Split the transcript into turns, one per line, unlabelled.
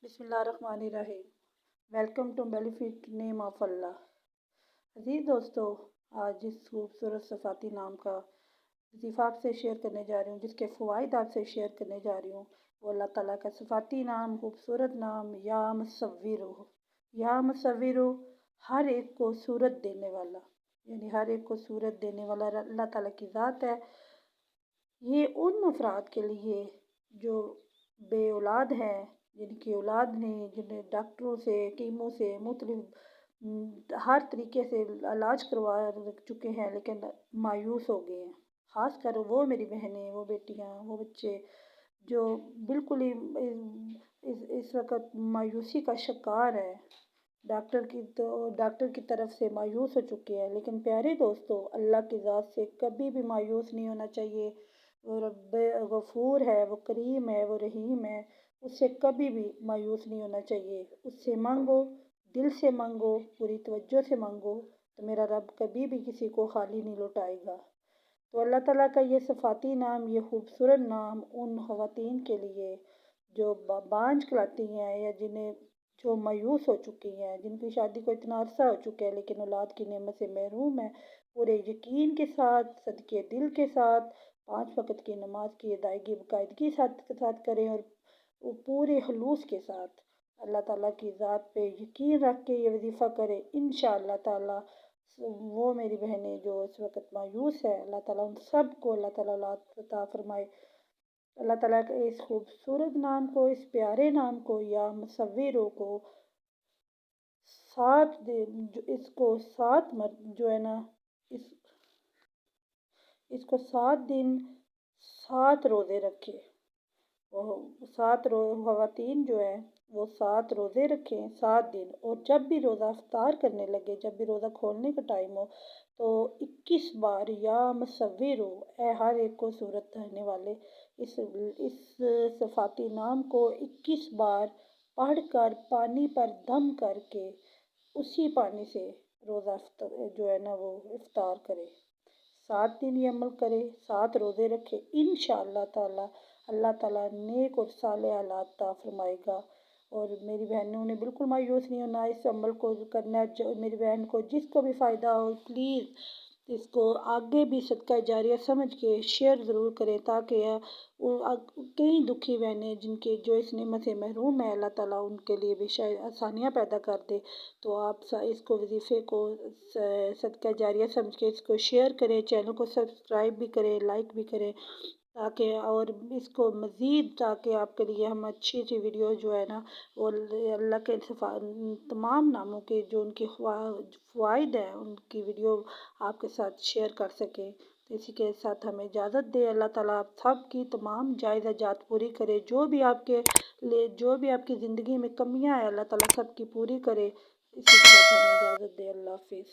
بسم اللہ الرحمن الرحیم۔ ویلکم ٹو بیلیفٹ نیم آف اللہ۔ عزیز دوستو، آج جس خوبصورت صفاتی نام کا وظیفہ آپ سے شیئر کرنے جا رہی ہوں، جس کے فوائد آپ سے شیئر کرنے جا رہی ہوں، وہ اللہ تعالیٰ کا صفاتی نام، خوبصورت نام یا مصور۔ یا مصور، ہر ایک کو صورت دینے والا، یعنی ہر ایک کو صورت دینے والا اللہ تعالیٰ کی ذات ہے۔ یہ ان افراد کے لیے جو بے اولاد ہیں، جن کی اولاد نہیں، جنہیں ڈاکٹروں سے، کیمو سے، مختلف ہر طریقے سے علاج کروا چکے ہیں لیکن مایوس ہو گئے ہیں۔ خاص کر وہ میری بہنیں، وہ بیٹیاں، وہ بچے جو بالکل ہی اس وقت مایوسی کا شکار ہے، ڈاکٹر کی طرف سے مایوس ہو چکے ہیں۔ لیکن پیارے دوستو، اللہ کی ذات سے کبھی بھی مایوس نہیں ہونا چاہیے۔ وہ رب غفور ہے، وہ کریم ہے، وہ رحیم ہے، اس سے کبھی بھی مایوس نہیں ہونا چاہیے۔ اس سے مانگو، دل سے مانگو، پوری توجہ سے مانگو، تو میرا رب کبھی بھی کسی کو خالی نہیں لوٹائے گا۔ تو اللہ تعالیٰ کا یہ صفاتی نام، یہ خوبصورت نام ان خواتین کے لیے جو بانجھ کہلاتی ہیں، یا جو مایوس ہو چکی ہیں، جن کی شادی کو اتنا عرصہ ہو چکا ہے لیکن اولاد کی نعمت سے محروم ہیں، پورے یقین کے ساتھ، صدقے دل کے ساتھ 5 وقت کی نماز کی ادائیگی باقاعدگی کے ساتھ کریں، اور پورے خلوص کے ساتھ اللہ تعالیٰ کی ذات پہ یقین رکھ کے یہ وظیفہ کریں۔ انشاءاللہ تعالیٰ وہ میری بہنیں جو اس وقت مایوس ہے، اللہ تعالیٰ ان سب کو اللہ تعالیٰ اولاد عطا فرمائے۔ اللہ تعالیٰ کے اس خوبصورت نام کو، اس پیارے نام کو، یا مصوروں کو 7 دن، اس کو 7 جو ہے نا، اس کو 7 دن 7 روزے رکھے۔ وہ 7 خواتین جو ہیں وہ 7 روزے رکھیں 7 دن، اور جب بھی روزہ افطار کرنے لگے، جب بھی روزہ کھولنے کا ٹائم ہو، تو 21 بار یا مصورو، اے ہر ایک کو صورت رہنے والے، اس صفاتی نام کو 21 بار پڑھ کر، پانی پر دم کر کے، اسی پانی سے روزہ جو ہے نا وہ افطار کرے۔ 7 دن یہ عمل کرے، 7 روزے رکھے، انشاءاللہ تعالیٰ اللہ تعالیٰ نیک اور صالح اولاد عطا فرمائے گا۔ اور میری بہنوں نے بالکل مایوس نہیں ہونا، اس عمل کو کرنا ہے۔ جو میری بہن کو جس کو بھی فائدہ ہو، پلیز اس کو آگے بھی صدقہ جاریہ سمجھ کے شیئر ضرور کریں، تاکہ کئی دکھی بہنیں جو اس نعمت سے محروم ہیں، اللہ تعالیٰ ان کے لیے بھی شاید آسانیاں پیدا کر دے۔ تو آپ اس کو وظیفے کو صدقہ جاریہ سمجھ کے اس کو شیئر کریں، چینل کو سبسکرائب بھی کریں، لائک بھی کریں، تاکہ اور اس کو مزید، تاکہ آپ کے لیے ہم اچھی ویڈیو جو ہے نا، وہ اللہ کے تمام ناموں کے جو ان کے فوائد ہیں، ان کی ویڈیو آپ کے ساتھ شیئر کر سکیں۔ تو اسی کے ساتھ ہمیں اجازت دے۔ اللہ تعالیٰ آپ سب کی تمام جائز حاجات پوری کرے، جو بھی آپ کی زندگی میں کمیاں ہیں، اللہ تعالیٰ سب کی پوری کرے۔ اسی کے ساتھ ہمیں اجازت دے۔ اللہ حافظ۔